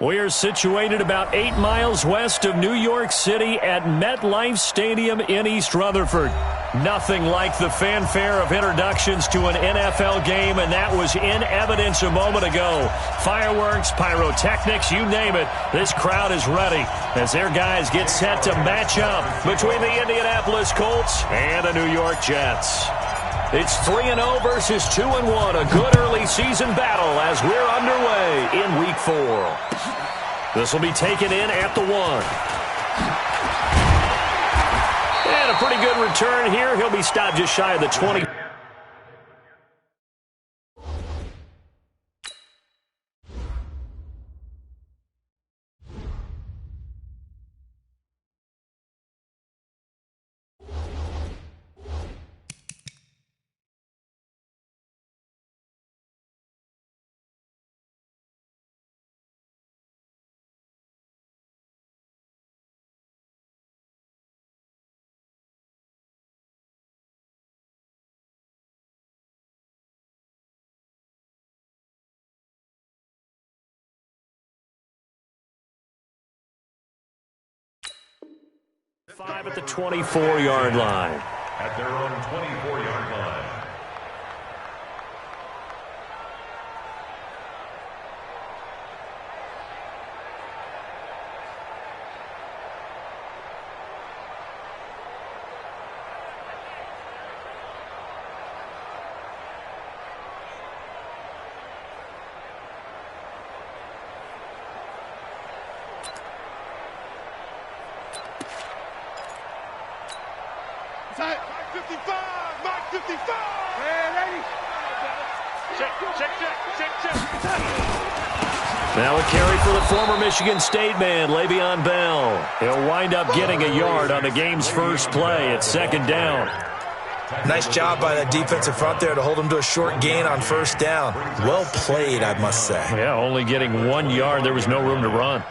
We're situated about 8 miles west of New York City at MetLife Stadium in East Rutherford. Nothing like the fanfare of introductions to an NFL game, and that was in evidence a moment ago. Fireworks, pyrotechnics, you name it. This crowd is ready as their guys get set to match up between the Indianapolis Colts and the New York Jets. It's 3-0 versus 2-1, a good early season battle as we're underway in Week 4. This will be taken in at the 1. And a pretty good return here. He'll be stopped just shy of the 20. Five at the 24-yard line. At their own 24-yard line. Mike 55! Mike 55! Hey, lady! Check. Now a carry for the former Michigan State man, Le'Veon Bell. He'll wind up getting a yard on the game's first play. It's second down. Nice job by that defensive front there to hold him to a short gain on first down. Well played, I must say. Yeah, only getting 1 yard. There was no room to run.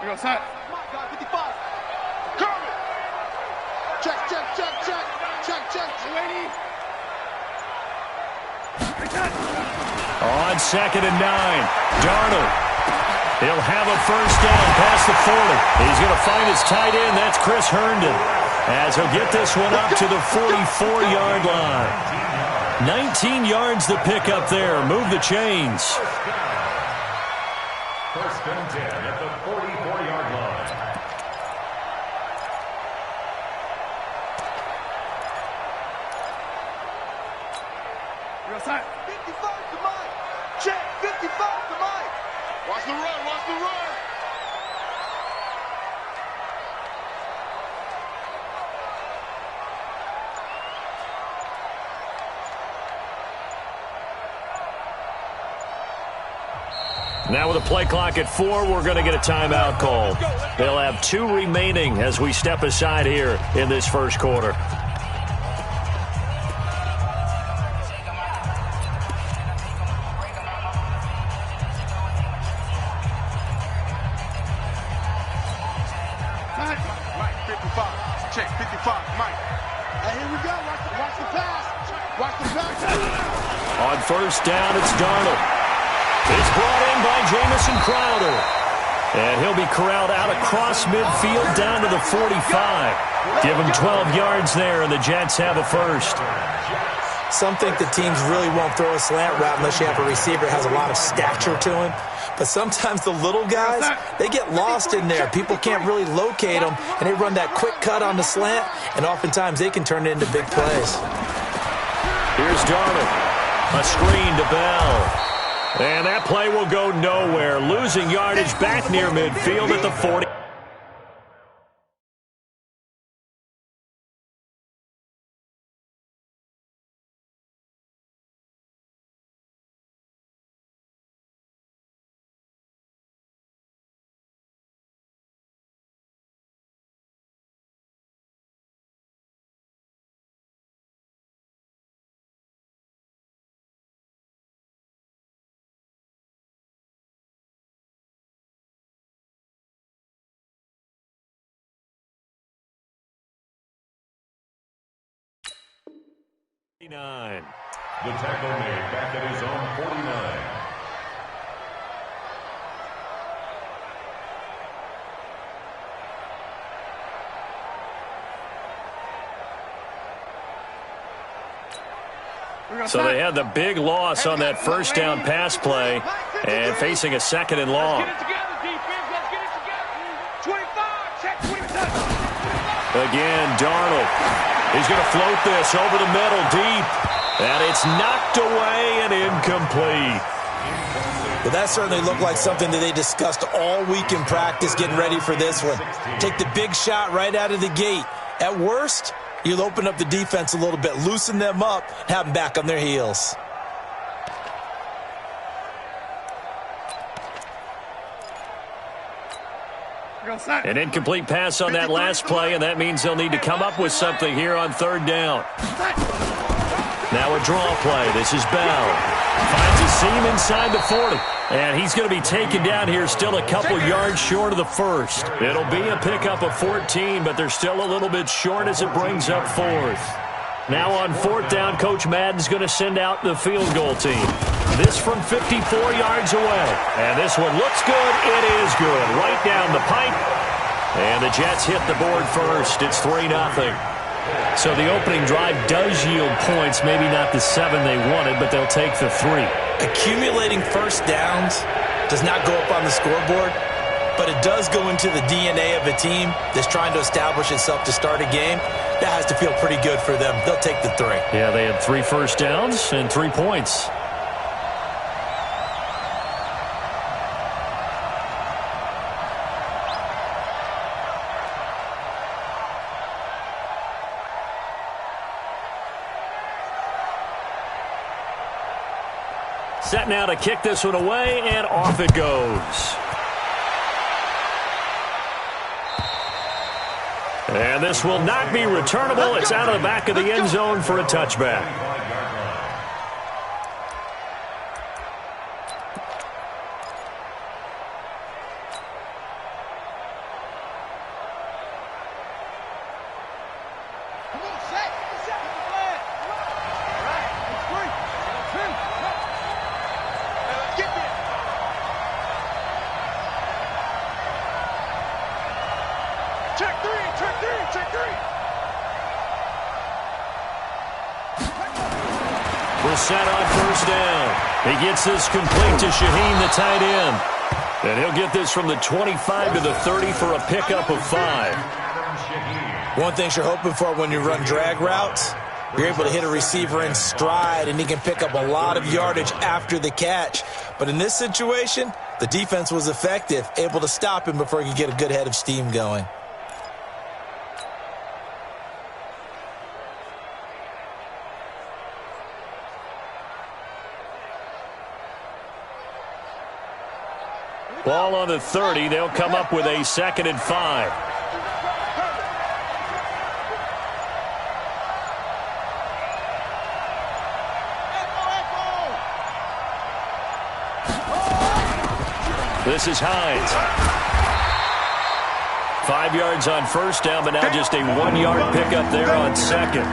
We go set. 55. Kermit. Check. 280. On 2nd and 9, Darnold. He'll have a first down past the 40. He's going to find his tight end. That's Chris Herndon. As he'll get this one up to the 44-yard line. 19 yards to pick up there. Move the chains. First and 10 at the 44-yard line. We go set. 55 to Mike. Check. 55 to Mike. Watch the run. Now with a play clock at 4, we're going to get a timeout call. They'll have 2 remaining as we step aside here in this first quarter. Mike 55. Check. 55. Mike. Hey, here we go. Watch the pass. On first down, it's Darnold. It's brought in by Jamison Crowder. And he'll be corralled out across midfield down to the 45. Give him 12 yards there, and the Jets have a first. Some think the teams really won't throw a slant route unless you have a receiver that has a lot of stature to him. But sometimes the little guys, they get lost in there. People can't really locate them, and they run that quick cut on the slant, and oftentimes they can turn it into big plays. Here's Darnold. A screen to Bell. And that play will go nowhere. Losing yardage back near midfield at the 40. 49. The tackle made back at his own 49. So they had the big loss on that first down pass play and facing a second and long. Again, Darnold. He's going to float this over the middle deep. And it's knocked away and incomplete. Well, that certainly looked like something that they discussed all week in practice getting ready for this one. Take the big shot right out of the gate. At worst, you'll open up the defense a little bit, loosen them up, have them back on their heels. An incomplete pass on that last play, and that means they'll need to come up with something here on third down. Now a draw play. This is Bell. Finds a seam inside the 40. And he's going to be taken down here, still a couple yards short of the first. It'll be a pickup of 14, but they're still a little bit short as it brings up fourth. Now on fourth down, Coach Madden's going to send out the field goal team. This from 54 yards away. And this one looks good. It is good. Right down the pipe. And the Jets hit the board first. It's 3-0. So the opening drive does yield points. Maybe not the 7 they wanted, but they'll take the 3. Accumulating first downs does not go up on the scoreboard, but it does go into the DNA of a team that's trying to establish itself to start a game. That has to feel pretty good for them. They'll take the 3. Yeah, they had 3 first downs and 3 points. Set now to kick this one away, and off it goes. And this will not be returnable. It's out of the back of the end zone for a touchback. Set on first down. He gets this complete to Shaheen, the tight end. And he'll get this from the 25 to the 30 for a pickup of 5. One thing you're hoping for when you run drag routes, you're able to hit a receiver in stride, and he can pick up a lot of yardage after the catch. But in this situation, the defense was effective, able to stop him before he could get a good head of steam going. Ball on the 30. They'll come up with a 2nd and 5. This is Hines. 5 yards on first down, but now just a 1-yard pickup there on second.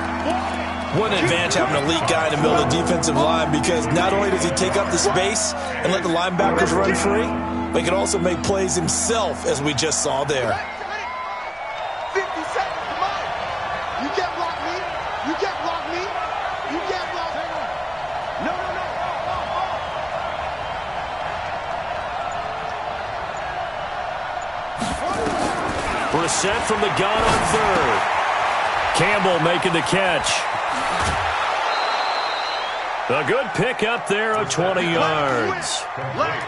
What an advantage having an elite guy in the middle of the defensive line, because not only does he take up the space and let the linebackers run free, but he can also make plays himself, as we just saw there. 50 seconds to mine. You can't block me. You can't block me. You can't block me. No. Brissett from the gun on third. Campbell making the catch. A good pickup there of 20 yards.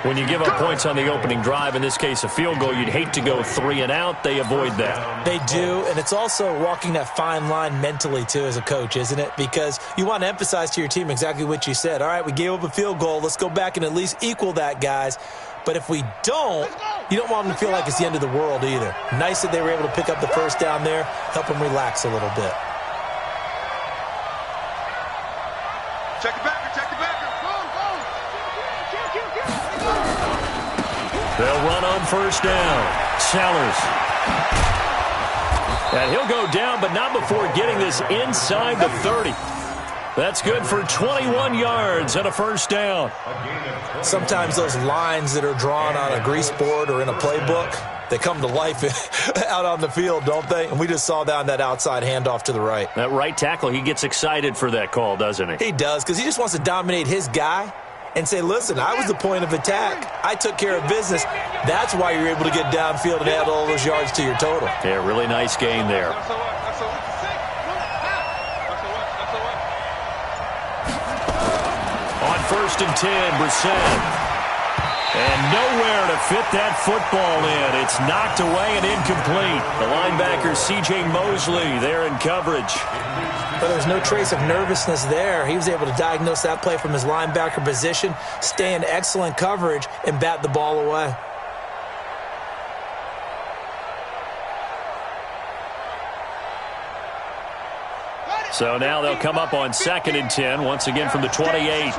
When you give up points on the opening drive, in this case a field goal, you'd hate to go 3 and out. They avoid that. They do, and it's also walking that fine line mentally, too, as a coach, isn't it? Because you want to emphasize to your team exactly what you said. All right, we gave up a field goal. Let's go back and at least equal that, guys. But if we don't, you don't want them to feel like it's the end of the world either. Nice that they were able to pick up the first down there, help them relax a little bit. Check the backer. Check the backer. Go. They'll run on first down. Sellers. And he'll go down, but not before getting this inside the 30. That's good for 21 yards and a first down. Sometimes those lines that are drawn on a grease board or in a playbook, they come to life out on the field, don't they? And we just saw that on that outside handoff to the right. That right tackle, he gets excited for that call, doesn't he? He does, because he just wants to dominate his guy and say, listen, I was the point of attack. I took care of business. That's why you're able to get downfield and add all those yards to your total. Yeah, really nice gain there. On 1st and 10, Brissett. And nowhere to fit that football in. It's knocked away and incomplete. The linebacker, C.J. Mosley, there in coverage. But there's no trace of nervousness there. He was able to diagnose that play from his linebacker position, stay in excellent coverage, and bat the ball away. So now they'll come up on 2nd and 10, once again from the 28.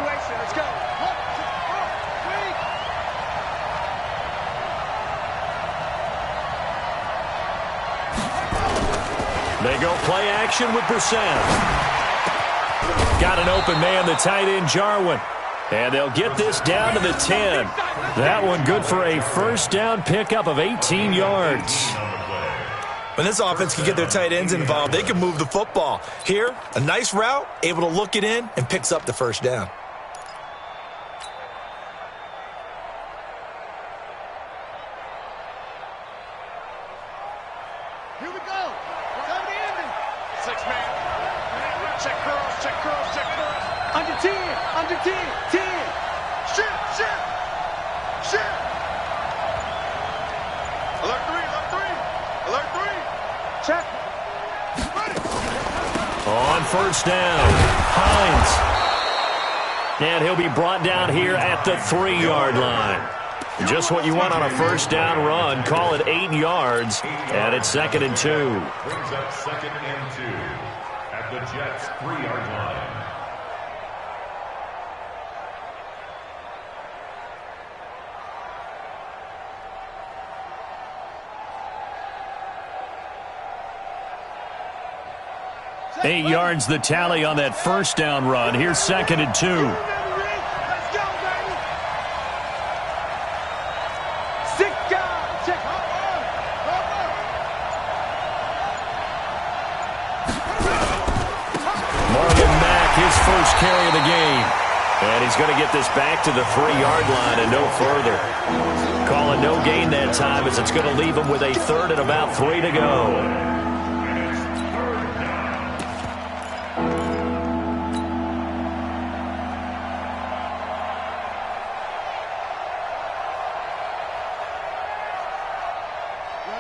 They go play action with Brissett. Got an open man, the tight end, Jarwin. And they'll get this down to the 10. That one good for a first down pickup of 18 yards. When this offense can get their tight ends involved, they can move the football. Here, a nice route, able to look it in, and picks up the first down. Here we go. Time to end it. 6-man. Check curls, check curls, check curls. Under 10, under 10, 10. Shift, shift, shift. Alert 3, alert 3, alert 3. Check. Ready. On first down, Hines. And he'll be brought down here at the 3-yard line. Just what you want on a first down run. Call it 8 yards, and it's 2nd and 2. Brings up 2nd and 2 at the Jets' 3-yard line. Eight yards the tally on that first down run. Here's 2nd and 2. Let's go, baby. 6 guys. Check. Marlon Mack, his first carry of the game. And he's going to get this back to the 3-yard line and no further. Calling no gain that time as it's going to leave him with a 3rd and about 3 to go.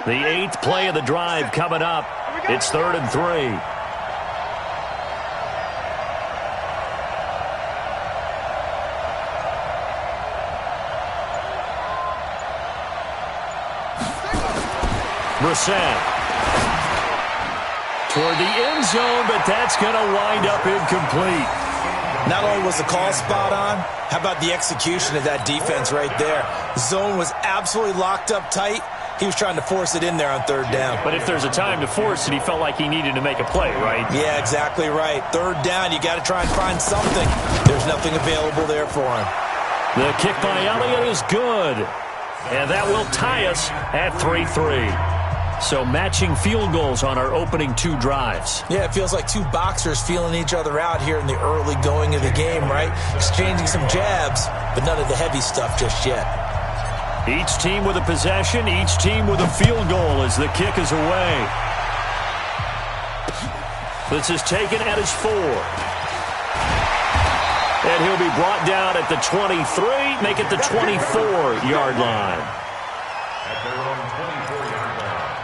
The 8th play of the drive coming up. It's 3rd and 3. Brissett. Toward the end zone, but that's going to wind up incomplete. Not only was the call spot on, how about the execution of that defense right there? The zone was absolutely locked up tight. He was trying to force it in there on 3rd down. But if there's a time to force it, he felt like he needed to make a play, right? Yeah, exactly right. 3rd down, you got to try and find something. There's nothing available there for him. The kick by Elliott is good. And that will tie us at 3-3. So matching field goals on our opening 2 drives. Yeah, it feels like 2 boxers feeling each other out here in the early going of the game, right? Exchanging some jabs, but none of the heavy stuff just yet. Each team with a possession, each team with a field goal as the kick is away. This is taken at his 4. And he'll be brought down at the 23, make it the 24-yard line. At their own 24-yard line.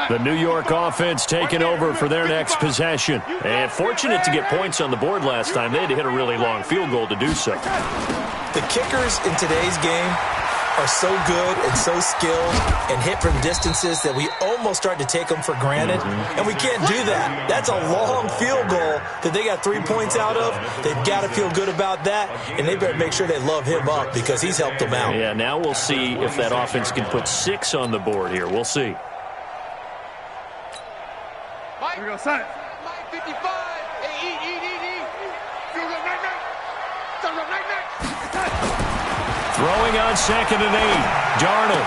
The New York offense taking over for their next possession. And fortunate to get points on the board last time. They had to hit a really long field goal to do so. The kickers in today's game, are so good and so skilled and hit from distances that we almost start to take them for granted, and we can't do that. That's a long field goal that they got 3 points out of. They've got to feel good about that, and they better make sure they love him up because he's helped them out. Yeah, now we'll see if that offense can put 6 on the board here. We'll see. Mike, here we go, son. Mike 55. Hey, eat. Feel good, night. Throwing on 2nd and 8. Darnold.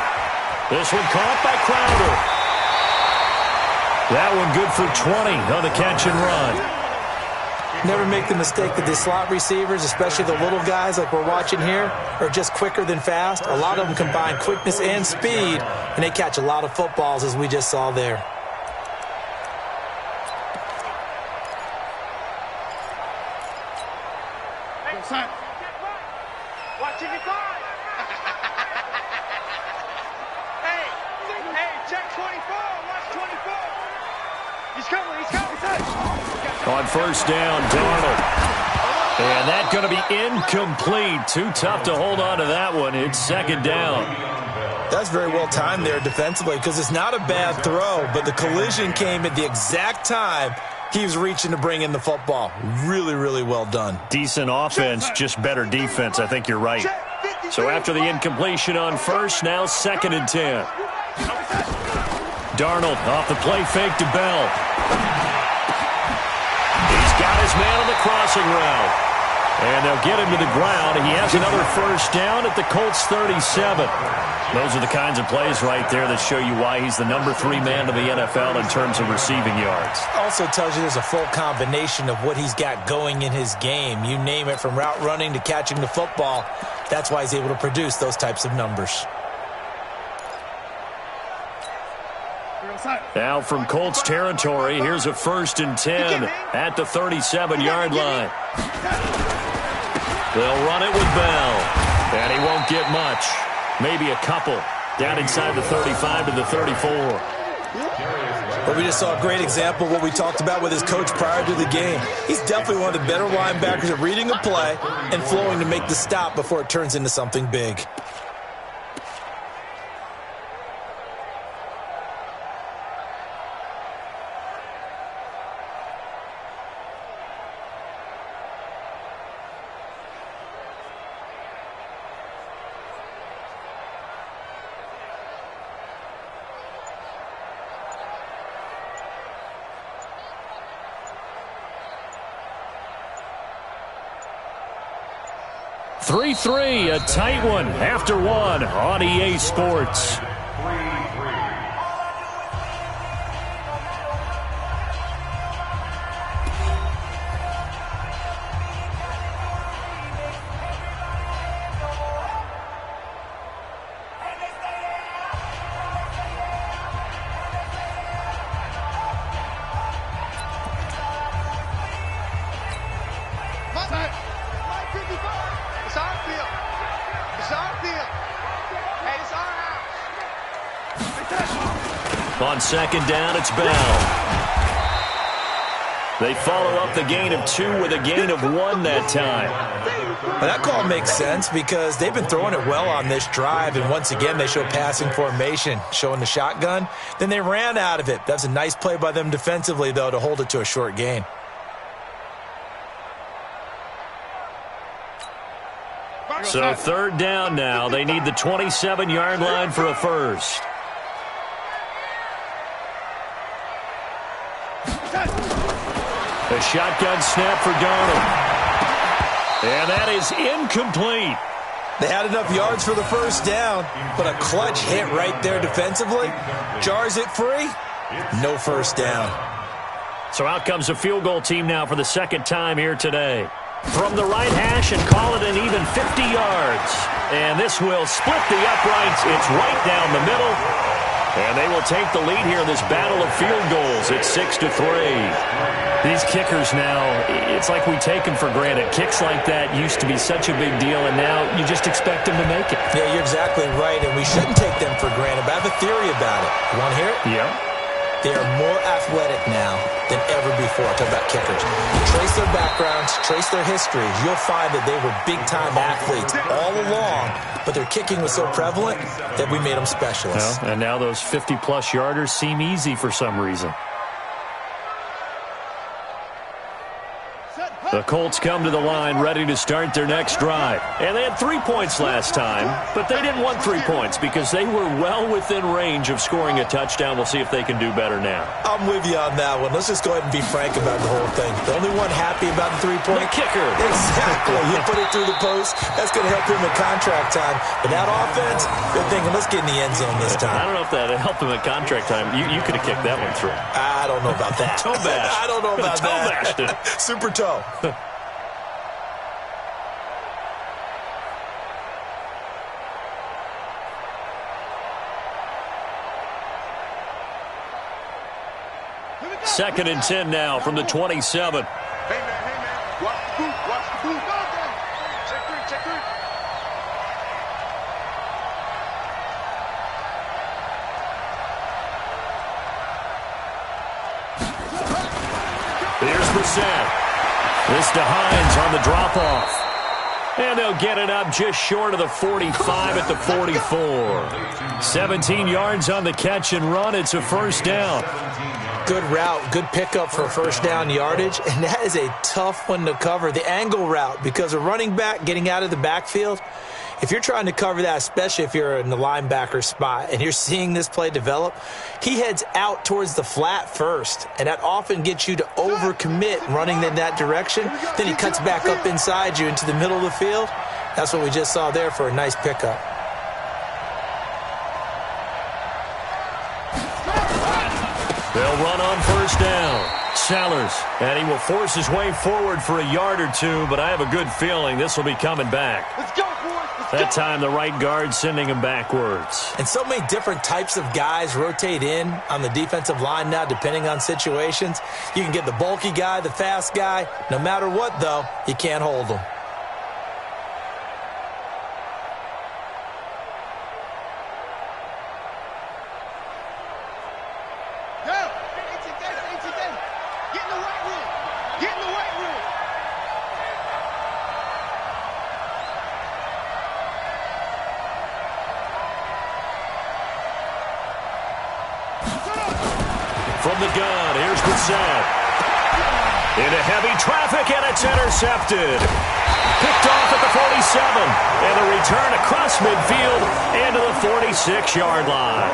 This one caught by Crowder. That one good for 20 on the catch and run. Never make the mistake that the slot receivers, especially the little guys like we're watching here, are just quicker than fast. A lot of them combine quickness and speed, and they catch a lot of footballs, as we just saw there. Hey, son. Watch it, hey, check 24. Watch 24. He's coming, son. On 1st down, Darnold. And that's going to be incomplete. Too tough to hold on to that one. It's 2nd down. That's very well timed there defensively because it's not a bad throw, but the collision came at the exact time he was reaching to bring in the football. Really, really well done. Decent offense, just better defense. I think you're right. So after the incompletion on 1st, now 2nd and 10. Darnold off the play fake to Bell. He's got his man on the crossing route. And they'll get him to the ground. He has another 1st down at the Colts 37. Those are the kinds of plays right there that show you why he's the number 3 man in the NFL in terms of receiving yards. Also tells you there's a full combination of what he's got going in his game. You name it, from route running to catching the football. That's why he's able to produce those types of numbers. Now from Colts territory, here's a 1st and 10 at the 37-yard line. They'll run it with Bell, and he won't get much. Maybe a couple down inside the 35 to the 34. But we just saw a great example of what we talked about with his coach prior to the game. He's definitely one of the better linebackers at reading a play and flowing to make the stop before it turns into something big. Three, a tight one after one on EA Sports. On 2nd down, it's Bell. They follow up the gain of 2 with a gain of 1 that time. Well, that call makes sense because they've been throwing it well on this drive, and once again they show passing formation, showing the shotgun. Then they ran out of it. That's a nice play by them defensively, though, to hold it to a short gain. So 3rd down now. They need the 27-yard line for a 1st. A shotgun snap for Darnold. And that is incomplete. They had enough yards for the 1st down, but a clutch hit right there defensively. Jars it free. No 1st down. So out comes a field goal team now for the 2nd time here today. From the right hash and call it an even 50 yards. And this will split the uprights. It's right down the middle. And they will take the lead here in this battle of field goals. It's 6-3. These kickers now, it's like we take them for granted. Kicks like that used to be such a big deal, and now you just expect them to make it. Yeah, you're exactly right, and we shouldn't take them for granted. But I have a theory about it. You want to hear it? Yeah. They are more athletic now than ever before. Talk about kickers. Trace their backgrounds, trace their histories. You'll find that they were big-time athletes all along, but their kicking was so prevalent that we made them specialists. Well, and now those 50-plus yarders seem easy for some reason. The Colts come to the line ready to start their next drive. And they had 3 points last time, but they didn't want 3 points because they were well within range of scoring a touchdown. We'll see if they can do better now. I'm with you on that one. Let's just go ahead and be frank about the whole thing. The only one happy about the 3-point kicker. Exactly. You put it through the post. That's going to help him in contract time. But that offense, they're thinking, let's get in the end zone this time. I don't know if that helped him at contract time. You could have kicked that one through. I don't know about that. Toe bash. I don't know about toe that. Bashed it. Super toe. Second and 10 now from the 27. Hey, man. Watch the boot. Watch the boot. Check three. Check three. Here's Brissett. This to Hines on the drop-off. And they'll get it up just short of the 45 at the 44. 17 yards on the catch and run. It's a first down. Good route, good pickup for first down yardage, and that is a tough one to cover, the angle route, because a running back getting out of the backfield, if you're trying to cover that, especially if you're in the linebacker spot and you're seeing this play develop, he heads out towards the flat first, and that often gets you to overcommit running in that direction. Then he cuts back up inside you into the middle of the field. That's what we just saw there for a nice pickup. They'll run on first down. Sellers, and he will force his way forward for a yard or two, but I have a good feeling this will be coming back. Let's go, boys. That time the right guard sending him backwards. And so many different types of guys rotate in on the defensive line now depending on situations. You can get the bulky guy, the fast guy. No matter what, though, you can't hold them. From the gun, here's Brissett. Into heavy traffic, and it's intercepted. Picked off at the 47. And the return across midfield into the 46-yard line.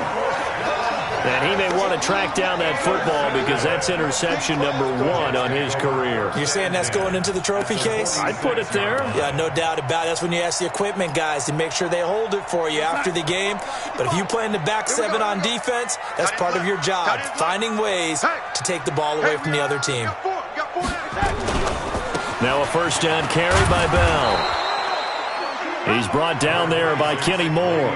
And he may want to track down that football because that's interception number 1 on his career. You're saying that's going into the trophy case? I'd put it there. Yeah, no doubt about it. That's when you ask the equipment guys to make sure they hold it for you after the game. But if you play in the back 7 on defense, that's part of your job, finding ways to take the ball away from the other team. Now a first down carry by Bell. He's brought down there by Kenny Moore.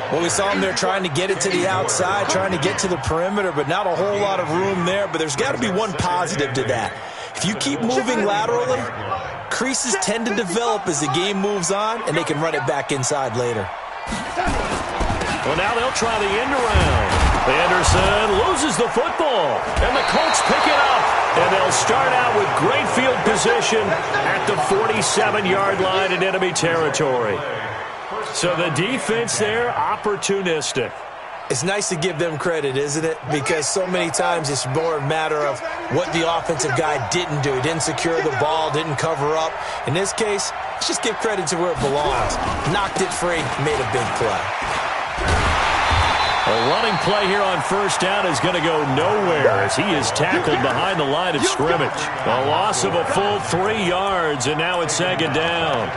Well, we saw him there trying to get it to the outside, trying to get to the perimeter, but not a whole lot of room there. But there's got to be one positive to that. If you keep moving laterally, creases tend to develop as the game moves on, and they can run it back inside later. Well, now they'll try the end around. Anderson loses the football, and the Colts pick it up. And they'll start out with great field position at the 47-yard line in enemy territory. So the defense there, opportunistic. It's nice to give them credit, isn't it? Because so many times it's more a matter of what the offensive guy didn't do. He didn't secure the ball, didn't cover up. In this case, let's just give credit to where it belongs. Knocked it free, made a big play. A running play here on first down is going to go nowhere as he is tackled behind the line of scrimmage. A loss of a full 3 yards, and now it's second down.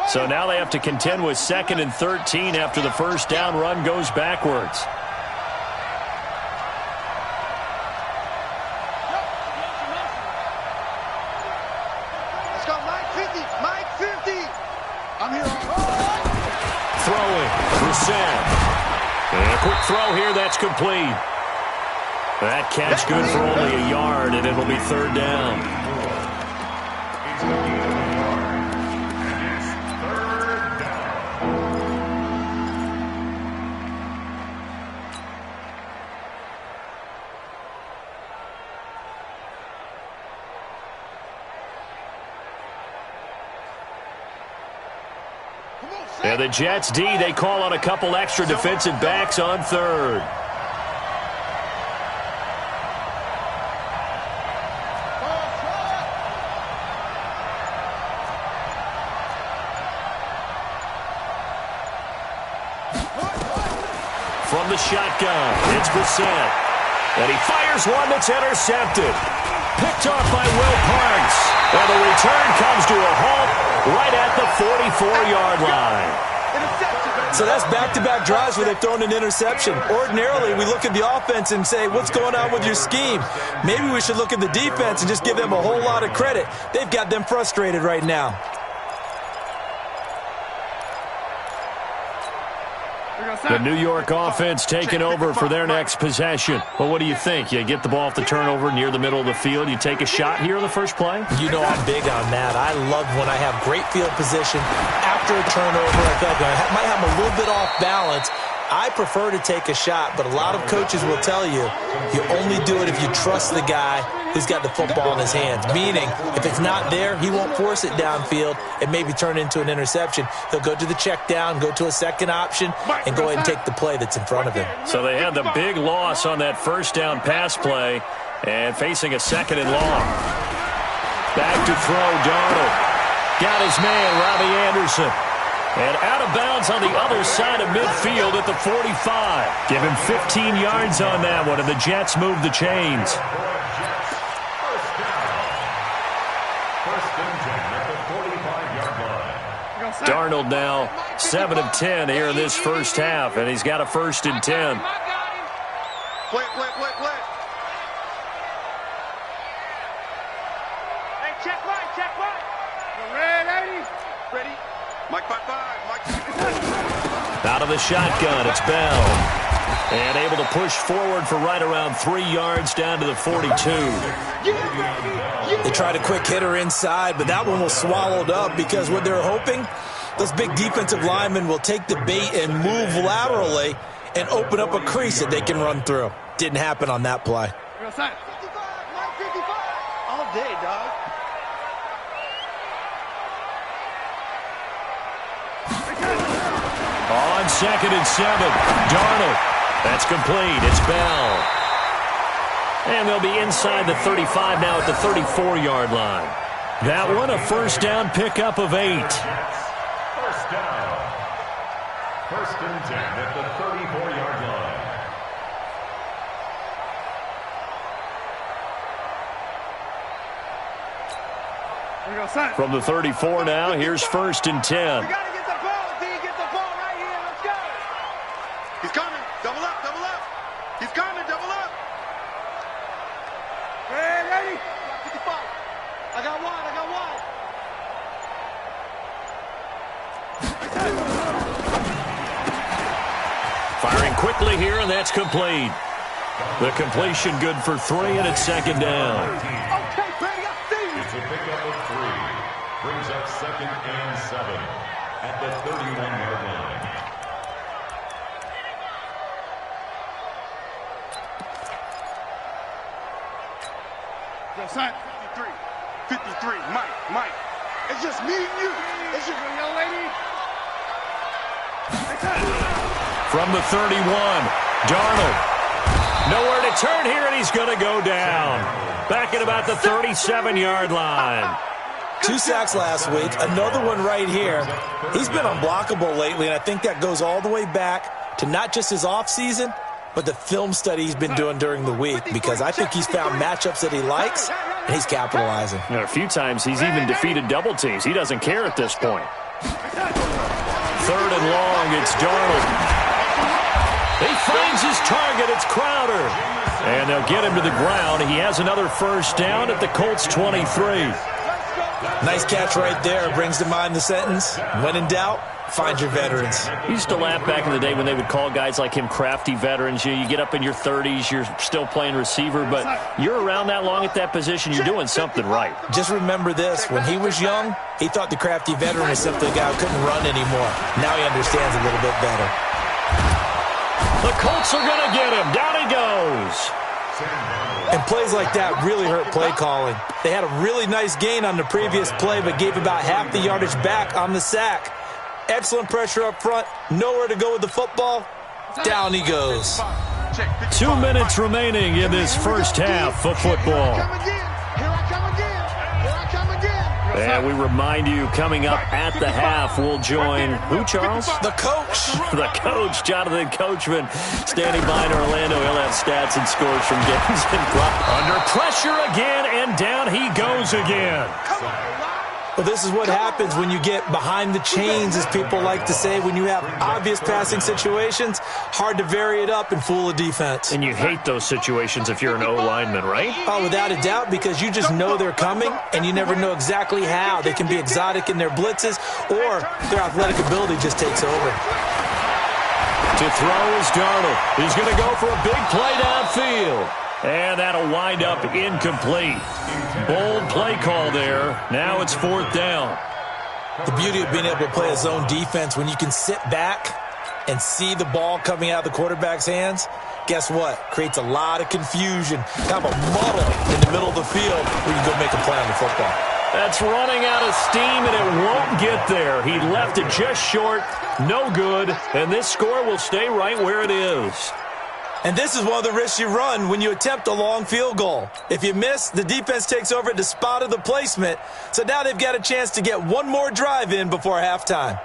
So now they have to contend with 2nd and 13 after the first down run goes backwards. Let's go, Mike 50. Mike 50. I'm here. throwing. Brissett. And a quick throw here. That's complete. That catch good for only a yard, and it'll be third down. He's looking for a yard, and it's third down. And the Jets D, they call on a couple extra defensive backs on third. From the shotgun, it's Brissett. And he fires one that's intercepted. Picked off by Will Parks. And the return comes to a halt right at the 44-yard line. So that's back-to-back drives where they've thrown an interception. Ordinarily, we look at the offense and say, what's going on with your scheme? Maybe we should look at the defense and just give them a whole lot of credit. They've got them frustrated right now. The New York offense taking over for their next possession. Well, what do you think? You get the ball off the turnover near the middle of the field. You take a shot here in the first play? You know I'm big on that. I love when I have great field position after a turnover. I feel like I might have a little bit off balance. I prefer to take a shot, but a lot of coaches will tell you, you only do it if you trust the guy who's got the football in his hands. Meaning, if it's not there, he won't force it downfield and maybe turn it into an interception. He'll go to the check down, go to a second option, and go ahead and take the play that's in front of him. So they had the big loss on that first down pass play and facing a second and long. Back to throw, Darnold. Got his man, Robbie Anderson. And out of bounds on the other side of midfield at the 45. Give him 15 yards on that one, and the Jets move the chains. Darnold now 7 of 10 here in this first half, and he's got a 1st and 10. Play. Hey, check right. Ready. Mike 5-5. Mike. Out of the shotgun, it's Bell. And able to push forward for right around 3 yards down to the 42. They tried a quick hitter inside, but that one was swallowed up because what they're hoping, those big defensive linemen will take the bait and move laterally and open up a crease that they can run through. Didn't happen on that play. 55, all day, dog. On 2nd and 7, Darnold. That's complete. It's Bell. And they'll be inside the 35 now at the 34-yard line. That one a first down pickup of 8. First down. 1st and 10 at the 34-yard line. From the 34 now, here's 1st and 10. We gotta get the ball, D. Get the ball right here. Let's go. He's coming. Double up. He's coming. Double up. Ready? 55. I got one. Firing quickly here, and that's complete. The completion good for 3, and it's 2nd down. Okay, ready up, D. It's a pickup of 3. Brings up 2nd and 7 at the 31-yard line. Yo, son. 53. Mike. It's just me and you. It's just a young lady. From the 31, Darnold. Nowhere to turn here, and he's going to go down. Back at about the 37-yard line. 2 sacks last week, another one right here. He's been unblockable lately, and I think that goes all the way back to not just his offseason, but the film study he's been doing during the week, because I think he's found matchups that he likes, and he's capitalizing. And a few times he's even defeated double teams. He doesn't care at this point. 3rd and long, it's Darnold. He finds his target. It's Crowder. And they'll get him to the ground. He has another first down at the Colts 23. Let's go. Nice catch right there. Brings to mind the sentence, when in doubt, find your veterans. We used to laugh back in the day when they would call guys like him crafty veterans. You get up in your 30s, you're still playing receiver, but you're around that long at that position, you're doing something right. Just remember this. When he was young, he thought the crafty veteran was simply a guy who couldn't run anymore. Now he understands a little bit better. The Colts are going to get him. Down he goes. And plays like that really hurt play calling. They had a really nice gain on the previous play, but gave about half the yardage back on the sack. Excellent pressure up front. Nowhere to go with the football. Down he goes. 2 minutes remaining in this first half of football. And we remind you, coming up at the half, we'll join who, Charles? The coach. The coach, Jonathan Coachman, standing by in Orlando. He'll have stats and scores from games in play. Under pressure again, and down he goes again. Well, this is what happens when you get behind the chains, as people like to say. When you have obvious passing situations, hard to vary it up and fool a defense. And you hate those situations if you're an O-lineman, right? Oh, without a doubt, because you just know they're coming, and you never know exactly how. They can be exotic in their blitzes, or their athletic ability just takes over. To throw is Darnold. He's going to go for a big play downfield. And that'll wind up incomplete. Bold play call there. Now it's 4th down. The beauty of being able to play a zone defense, when you can sit back and see the ball coming out of the quarterback's hands, guess what? Creates a lot of confusion, kind of a muddle in the middle of the field where you can go make a play on the football. That's running out of steam, and it won't get there. He left it just short. No good. And this score will stay right where it is. And this is one of the risks you run when you attempt a long field goal. If you miss, the defense takes over at the spot of the placement. So now they've got a chance to get one more drive in before halftime.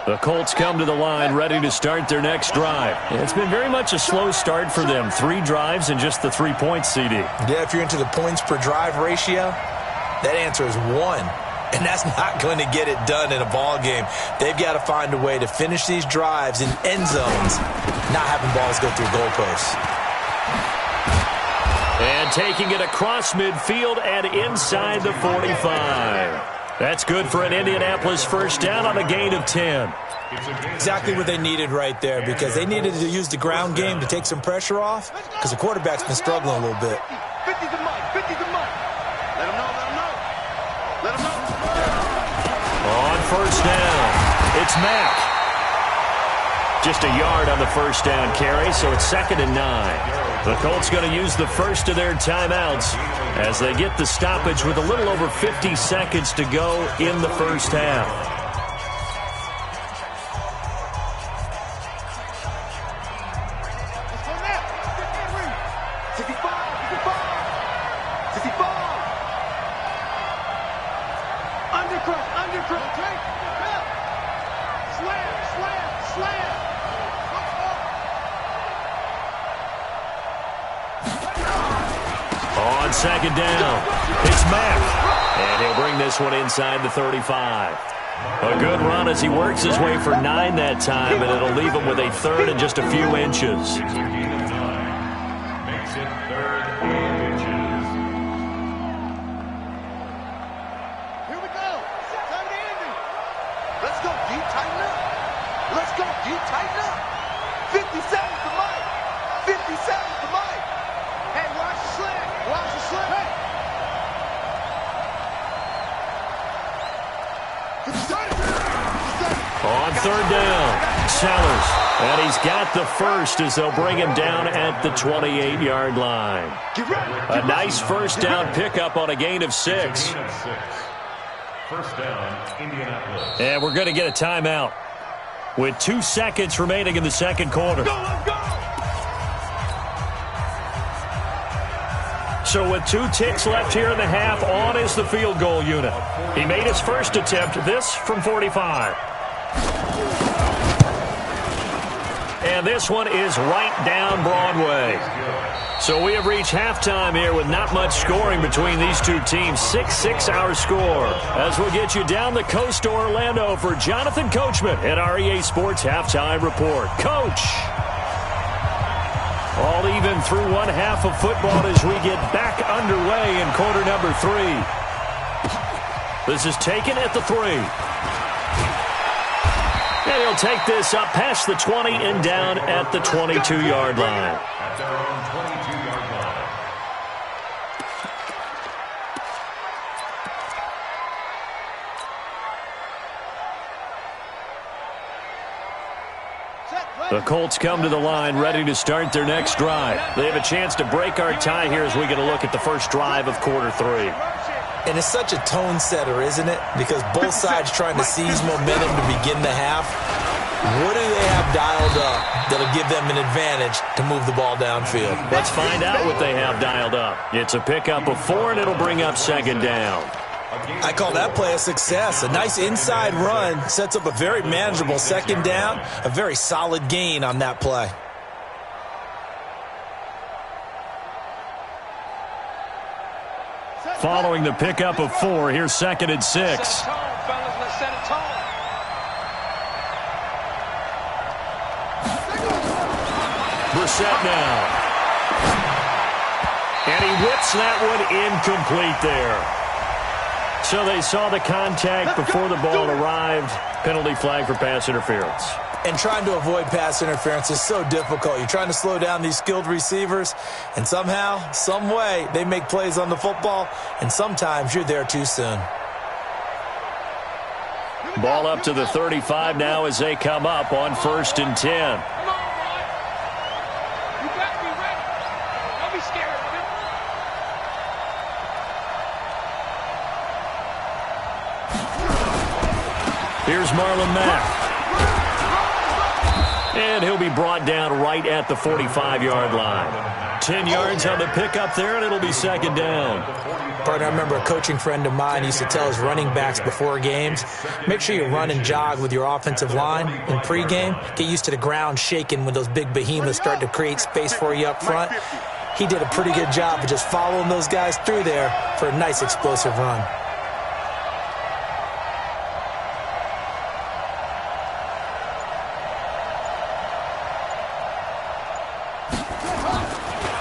The Colts come to the line ready to start their next drive. It's been very much a slow start for them. 3 drives and just the 3 points, CD. Yeah, if you're into the points per drive ratio, that answer is 1. And that's not going to get it done in a ball game. They've got to find a way to finish these drives in end zones, not having balls go through goalposts. And taking it across midfield and inside the 45. That's good for an Indianapolis first down on a gain of 10. Exactly what they needed right there, because they needed to use the ground game to take some pressure off, because the quarterback's been struggling a little bit. 50 the mic, 50 the mic. Let him know, let him know. Let him know. On first down, it's Mack. Just a yard on the first down carry, so it's 2nd and 9. The Colts going to use the first of their timeouts as they get the stoppage with a little over 50 seconds to go in the first half. On 2nd down, it's Mack. And he'll bring this one inside the 35. A good run as he works his way for 9 that time, and it'll leave him with a 3rd and just a few inches. Makes it 3rd and inches. Here we go. Time to end it. Let's go, D. Tighten up. Let's go, D. Tighten up. 50 seconds to Mike. 50 seconds to Mike. Hey, watch the slant. Watch the slant. Hey. On 3rd down, Sellers. And he's got the first as they'll bring him down at the 28-yard line. A nice first down pickup on a gain of 6. First down, Indianapolis. And we're going to get a timeout with 2 seconds remaining in the second quarter. So with 2 ticks left here in the half, on is the field goal unit. He made his first attempt, this from 45. And this one is right down Broadway. So we have reached halftime here with not much scoring between these two teams. 6-6 our score. As we'll get you down the coast to Orlando for Jonathan Coachman at our EA Sports Halftime Report. Coach! All even through one half of football as we get back underway in quarter number 3. This is taken at the 3. And he'll take this up past the 20 and down at the 22-yard line. At their own 22-yard line. The Colts come to the line ready to start their next drive. They have a chance to break our tie here as we get a look at the first drive of quarter 3. And it's such a tone setter, isn't it? Because both sides trying to seize momentum to begin the half. What do they have dialed up that'll give them an advantage to move the ball downfield? Let's find out what they have dialed up. It's a pickup of 4, and it'll bring up second down. I call that play a success. A nice inside run sets up a very manageable second down, a very solid gain on that play. Following the pickup of 4, here's second and 6. Brissett now. And he whips that one incomplete there. So they saw the contact before the ball arrived. Penalty flag for pass interference. And trying to avoid pass interference is so difficult. You're trying to slow down these skilled receivers, and somehow, some way, they make plays on the football, and sometimes you're there too soon. Ball up to the 35 now as they come up on 1st and 10. Here's Marlon Mack. And he'll be brought down right at the 45-yard line. 10 yards on the pickup there, and it'll be second down. Partner, I remember a coaching friend of mine used to tell his running backs before games, make sure you run and jog with your offensive line in pregame. Get used to the ground shaking when those big behemoths start to create space for you up front. He did a pretty good job of just following those guys through there for a nice explosive run.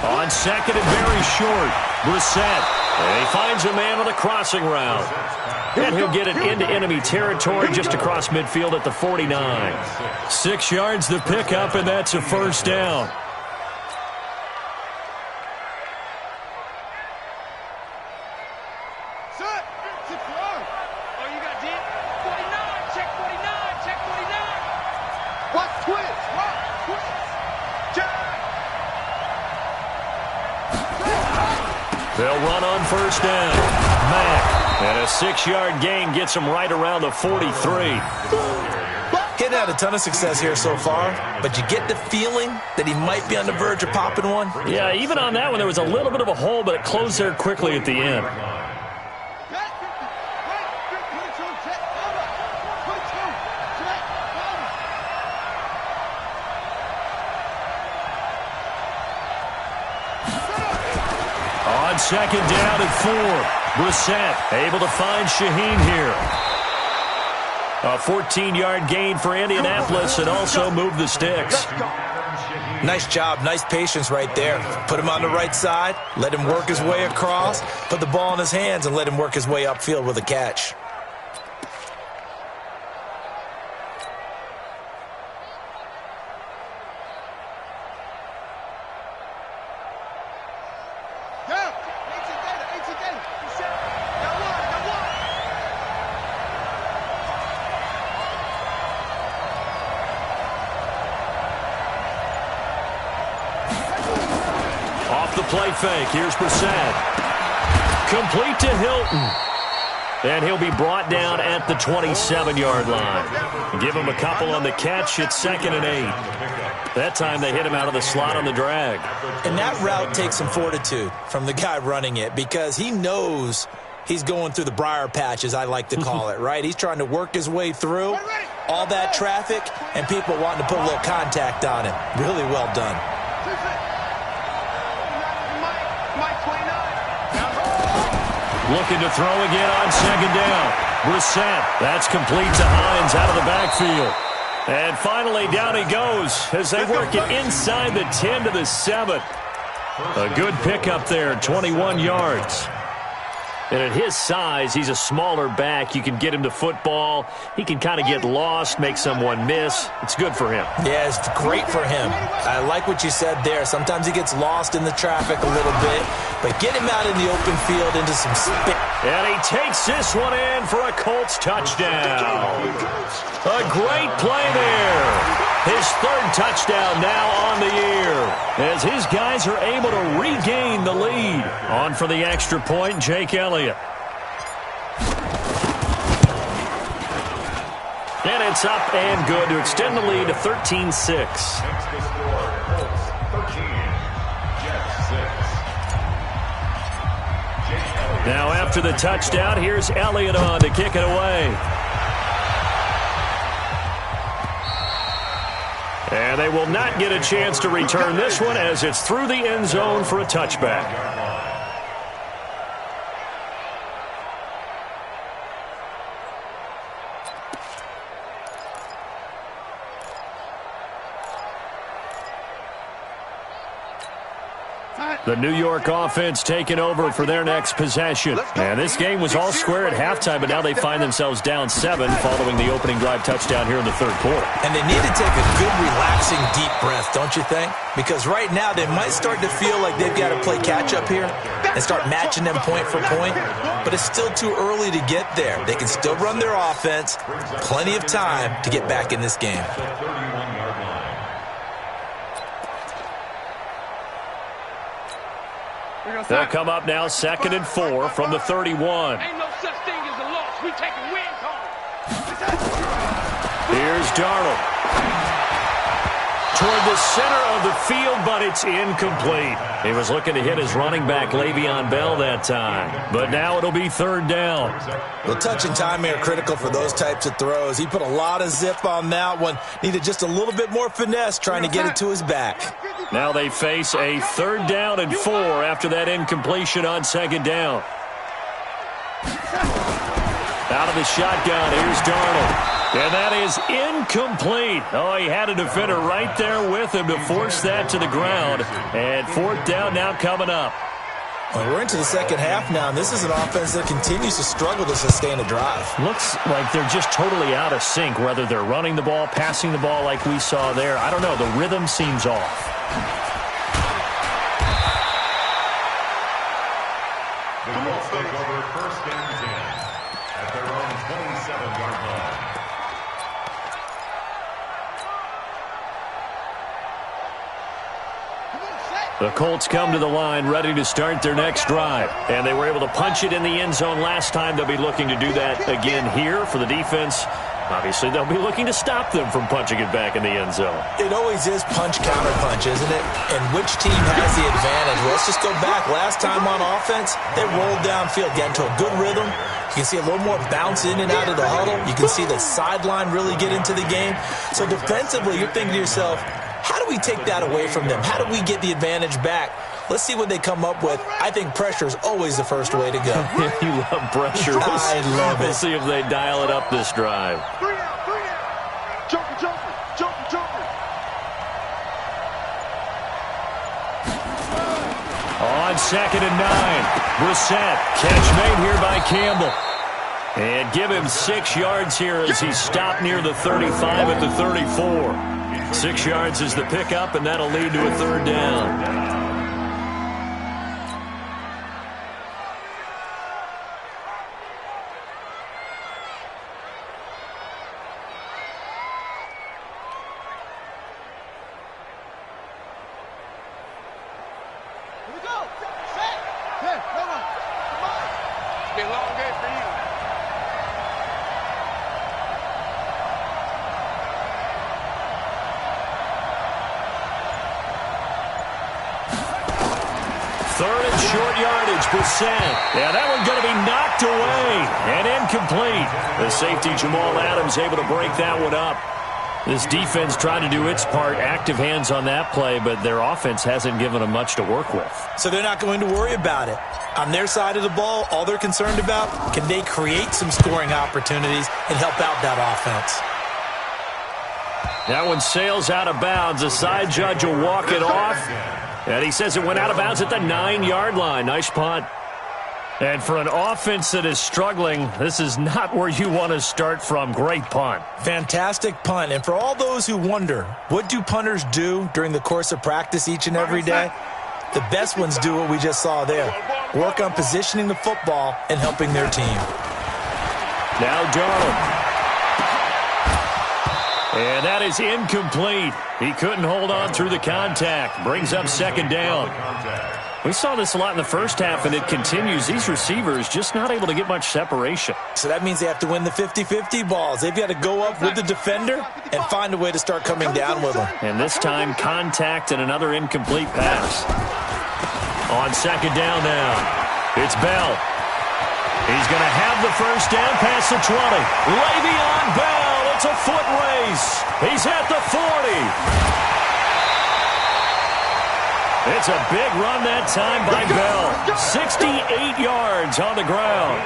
On second and very short, Brissett. And he finds a man on the crossing route. And he'll get it into enemy territory just across midfield at the 49. 6 yards the pickup, and that's a first down. They'll run on first down. Mack, and a 6-yard gain gets him right around the 43. He's had a ton of success here so far, but you get the feeling that he might be on the verge of popping one. Yeah, even on that one, there was a little bit of a hole, but it closed there quickly at the end. Second down and 4. Brissett able to find Shaheen here. A 14-yard gain for Indianapolis and also move the sticks. Nice job, nice patience right there. Put him on the right side, let him work his way across, put the ball in his hands, and let him work his way upfield with a catch. Play fake. Here's Brissett. Complete to Hilton. And he'll be brought down at the 27-yard line. Give him a couple on the catch. It's 2nd and 8. That time they hit him out of the slot on the drag. And that route takes some fortitude from the guy running it because he knows he's going through the briar patch, as I like to call it, right? He's trying to work his way through all that traffic and people wanting to put a little contact on him. Really well done. Looking to throw again on second down. Brissett. That's complete to Hines out of the backfield. And finally, down he goes as they work it inside the 10 to the 7. A good pickup there, 21 yards. And at his size, he's a smaller back. You can get him to football. He can kind of get lost, make someone miss. It's good for him. Yeah, it's great for him. I like what you said there. Sometimes he gets lost in the traffic a little bit, but get him out in the open field into some space. And he takes this one in for a Colts touchdown. A great play there. His third touchdown now on the year, as his guys are able to regain the lead. On for the extra point, Jake Elliott. And it's up and good to extend the lead to 13-6. Now after the touchdown, here's Elliott on to kick it away. And they will not get a chance to return this one as it's through the end zone for a touchback. The New York offense taking over for their next possession. And this game was all square at halftime, but now they find themselves down 7 following the opening drive touchdown here in the third quarter. And they need to take a good, relaxing, deep breath, don't you think? Because right now they might start to feel like they've got to play catch-up here and start matching them point for point. But it's still too early to get there. They can still run their offense. Plenty of time to get back in this game. They'll come up now 2nd and 4 from the 31. Ain't no such thing as a loss. We take a win call. Here's Darnold. Toward the center of the field, but it's incomplete. He was looking to hit his running back, Le'Veon Bell, that time. But now it'll be 3rd down. Well, touch and timing are critical for those types of throws. He put a lot of zip on that one. Needed just a little bit more finesse trying to get it to his back. Now they face a 3rd down and 4 after that incompletion on 2nd down. Out of the shotgun, here's Darnold. And that is incomplete. Oh, he had a defender right there with him to force that to the ground. And 4th down now coming up. Well, we're into the second half now, and this is an offense that continues to struggle to sustain a drive. Looks like they're just totally out of sync, whether they're running the ball, passing the ball like we saw there. I don't know. The rhythm seems off. The Colts take over 1st and 10 at their own 27-yard line. The Colts come to the line ready to start their next drive. And they were able to punch it in the end zone last time. They'll be looking to do that again here for the defense. Obviously, they'll be looking to stop them from punching it back in the end zone. It always is punch-counter-punch, isn't it? And which team has the advantage? Well, let's just go back. Last time on offense, they rolled downfield, get into a good rhythm. You can see a little more bounce in and out of the huddle. You can see the sideline really get into the game. So defensively, you're thinking to yourself, how do we take that away from them? How do we get the advantage back? Let's see what they come up with. I think pressure is always the first way to go. You love pressure. I love it. We'll see if they dial it up this drive. 3 out, 3 out. Jumper. On 2nd and 9, Brissett. Catch made here by Campbell. And give him 6 yards here as he's stopped near the 35 at the 34. 6 yards is the pickup, and that'll lead to a 3rd down. Here we go. Set. Yeah, come on. It's been a long day for you. Third and short yardage, Brissett. Yeah, that one going to be knocked away and incomplete. The safety, Jamal Adams, able to break that one up. This defense trying to do its part, active hands on that play, but their offense hasn't given them much to work with. So they're not going to worry about it. On their side of the ball, all they're concerned about, can they create some scoring opportunities and help out that offense? That one sails out of bounds. The side judge will walk it off. And he says it went out of bounds at the 9-yard line. Nice punt. And for an offense that is struggling, this is not where you want to start from. Great punt. Fantastic punt. And for all those who wonder, what do punters do during the course of practice each and every day? The best ones do what we just saw there. Work on positioning the football and helping their team. Now Darnold. And that is incomplete. He couldn't hold on through the contact. Brings up second down. We saw this a lot in the first half, and it continues. These receivers just not able to get much separation. So that means they have to win the 50-50 balls. They've got to go up with the defender and find a way to start coming down with them. And this time, contact and another incomplete pass. On second down now, it's Bell. He's going to have the first down past the 20. Le'Veon Bell, it's a foot race. He's at the 40. It's a big run that time by Bell. 68 yards on the ground.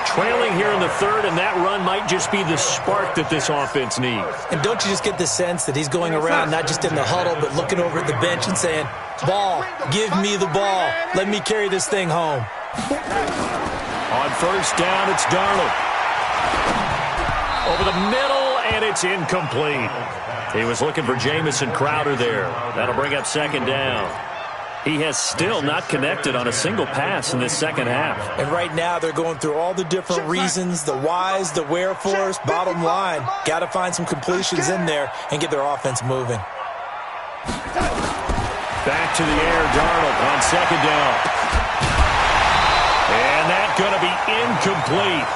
Trailing here in the third, and that run might just be the spark that this offense needs. And don't you just get the sense that he's going around not just in the huddle, but looking over at the bench and saying, ball, give me the ball. Let me carry this thing home. On first down, it's Darnold. Over the middle, and it's incomplete. He was looking for Jamison Crowder there. That'll bring up second down. He has still not connected on a single pass in this second half. And right now they're going through all the different reasons, the whys, the wherefores. Bottom line, got to find some completions in there and get their offense moving. Back to the air, Darnold on second down. And that's going to be incomplete.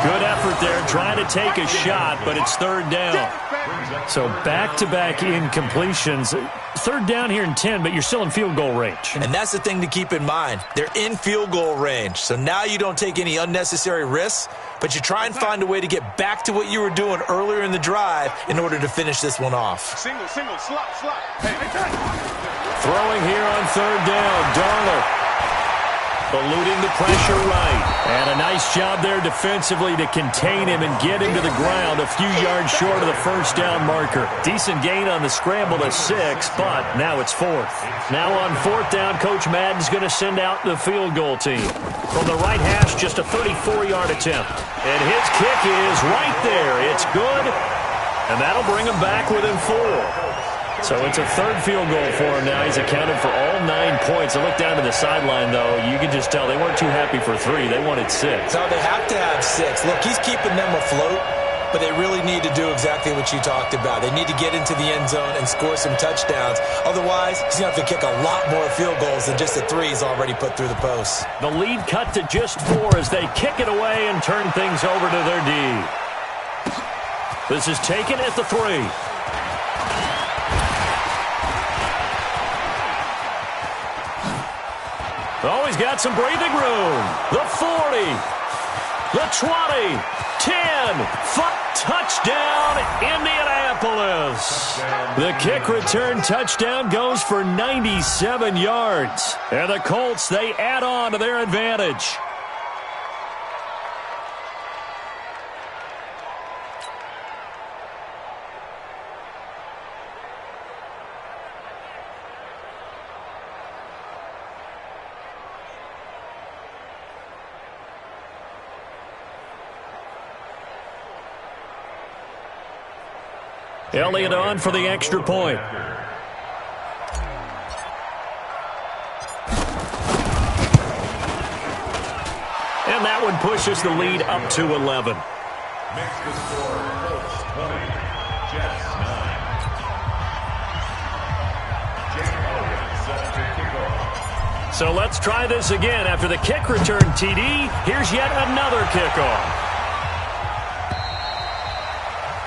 Good effort there, trying to take a shot, but it's third down. So back-to-back incompletions. Third down here in 10, but you're still in field goal range. And that's the thing to keep in mind. They're in field goal range. So now you don't take any unnecessary risks, but you try and find a way to get back to what you were doing earlier in the drive in order to finish this one off. Single, slot. Hey. Throwing here on third down, Darnold. Eluding the pressure right. And a nice job there defensively to contain him and get him to the ground a few yards short of the first down marker. Decent gain on the scramble to 6, but now it's fourth. Now on fourth down, Coach Madden's going to send out the field goal team. From the right hash, just a 34-yard attempt. And his kick is right there. It's good, and that'll bring him back within 4. So it's a third field goal for him now. He's accounted for all 9 points. I look down to the sideline, though. You can just tell they weren't too happy for 3. They wanted 6. So they have to have 6. Look, he's keeping them afloat, but they really need to do exactly what you talked about. They need to get into the end zone and score some touchdowns. Otherwise, he's going to have to kick a lot more field goals than just the 3 he's already put through the posts. The lead cut to just 4 as they kick it away and turn things over to their D. This is taken at the 3. Oh, he's got some breathing room. The 40, the 20, 10, 5, touchdown, Indianapolis. The kick return touchdown goes for 97 yards. And the Colts, they add on to their advantage. Elliott on for the extra point. And that one pushes the lead up to 11. Makes the score Colts 20, Jets 9. Jake Elliott set to kick off. So let's try this again. After the kick return TD, here's yet another kickoff.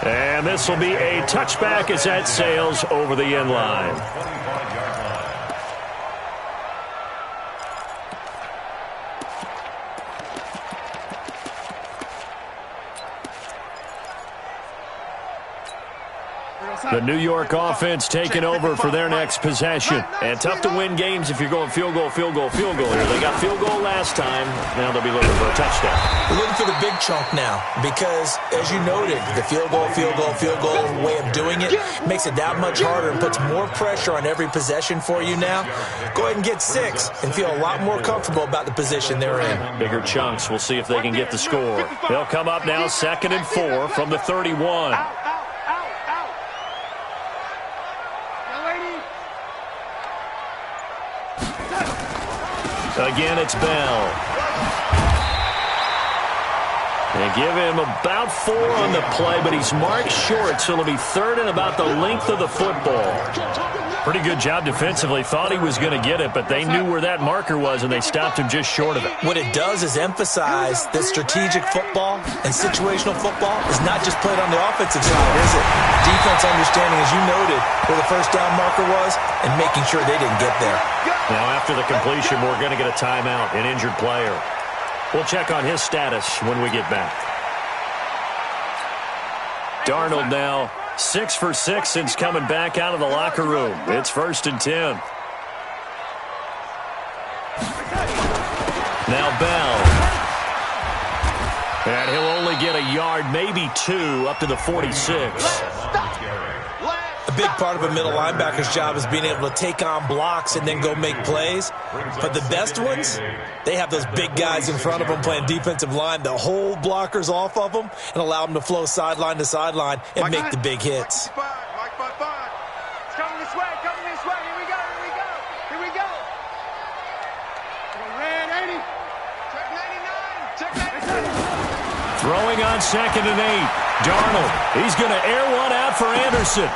And this will be a touchback as that sails over the end line. 25-yard line. The New York offense taking over for their next possession. And tough to win games if you're going field goal, field goal, field goal here. They got field goal last time. Now they'll be looking for a touchdown. We're looking for the big chunk now because, as you noted, the field goal way of doing it makes it that much harder and puts more pressure on every possession for you now. Go ahead and get 6 and feel a lot more comfortable about the position they're in. Bigger chunks. We'll see if they can get the score. They'll come up now 2nd and 4 from the 31. Again, it's Bell. They give him about 4 on the play, but he's marked short, so it'll be 3rd and about the length of the football. Pretty good job defensively. Thought he was going to get it, but they knew where that marker was, and they stopped him just short of it. What it does is emphasize that strategic football and situational football is not just played on the offensive side, is it? Defense understanding, as you noted, where the first down marker was and making sure they didn't get there. Now, after the completion, we're going to get a timeout, an injured player. We'll check on his status when we get back. Darnold now 6 for 6 since coming back out of the locker room. It's 1st and 10. Now Bell. And he'll only get a yard, maybe 2, up to the 46. A big part of a middle linebacker's job is being able to take on blocks and then go make plays. But the best ones, they have those big guys in front of them playing defensive line to hold blockers off of them and allow them to flow sideline to sideline and make the big hits. It's coming this way, Here we go. Red 80. Check 99. Throwing on 2nd and 8. Darnold, he's going to air one out for Anderson.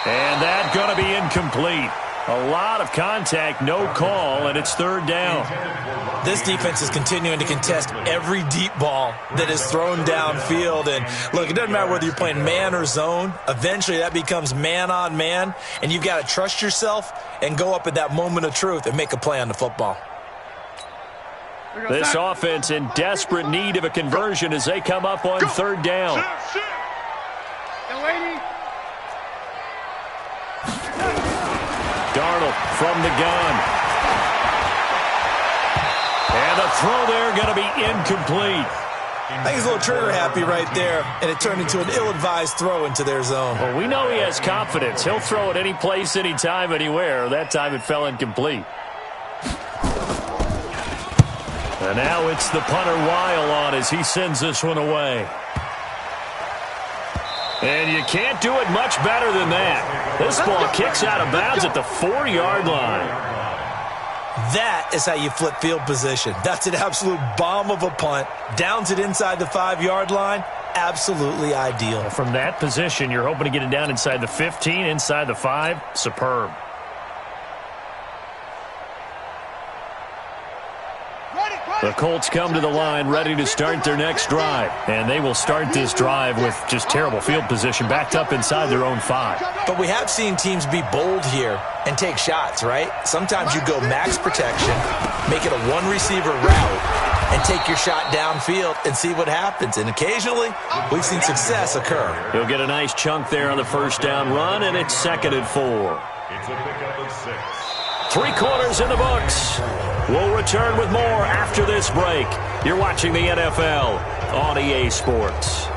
And that's going to be incomplete. A lot of contact, no call, and it's 3rd down. This defense is continuing to contest every deep ball that is thrown downfield. And, look, it doesn't matter whether you're playing man or zone. Eventually that becomes man on man, and you've got to trust yourself and go up at that moment of truth and make a play on the football. This offense in desperate need of a conversion as they come up on 3rd down. Darnold from the gun. And the throw there going to be incomplete. I think he's a little trigger happy right there, and it turned into an ill-advised throw into their zone. Well, we know he has confidence. He'll throw it any place, anytime, anywhere. That time it fell incomplete. And now it's the punter Weil on as he sends this one away. And you can't do it much better than that. This ball kicks out of bounds at the 4-yard line. That is how you flip field position. That's an absolute bomb of a punt. Downs it inside the 5-yard line. Absolutely ideal. From that position, you're hoping to get it down inside the 15, inside the 5. Superb. The Colts come to the line ready to start their next drive. And they will start this drive with just terrible field position backed up inside their own 5. But we have seen teams be bold here and take shots, right? Sometimes you go max protection, make it a one-receiver route, and take your shot downfield and see what happens. And occasionally, we've seen success occur. He'll get a nice chunk there on the 1st down run, and it's 2nd and 4. It's a pickup of 6. 3 quarters in the books. We'll return with more after this break. You're watching the NFL on EA Sports.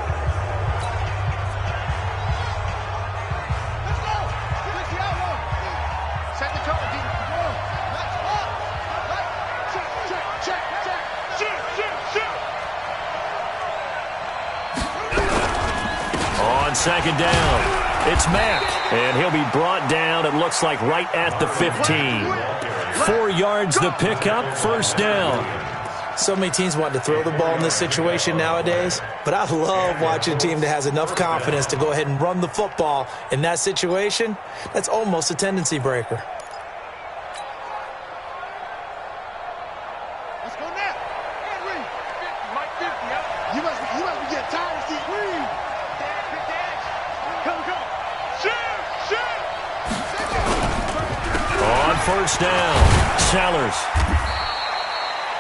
On 2nd down, it's Mack, and he'll be brought down, it looks like, right at the 15. 4 yards the pickup, 1st down. So many teams want to throw the ball in this situation nowadays, but I love watching a team that has enough confidence to go ahead and run the football in that situation. That's almost a tendency breaker. Let's go now. Henry. 50, Mike 50, huh? You must be getting tired of Steve Reed. Big dash. Come. Shoot. On 1st down, Sellers.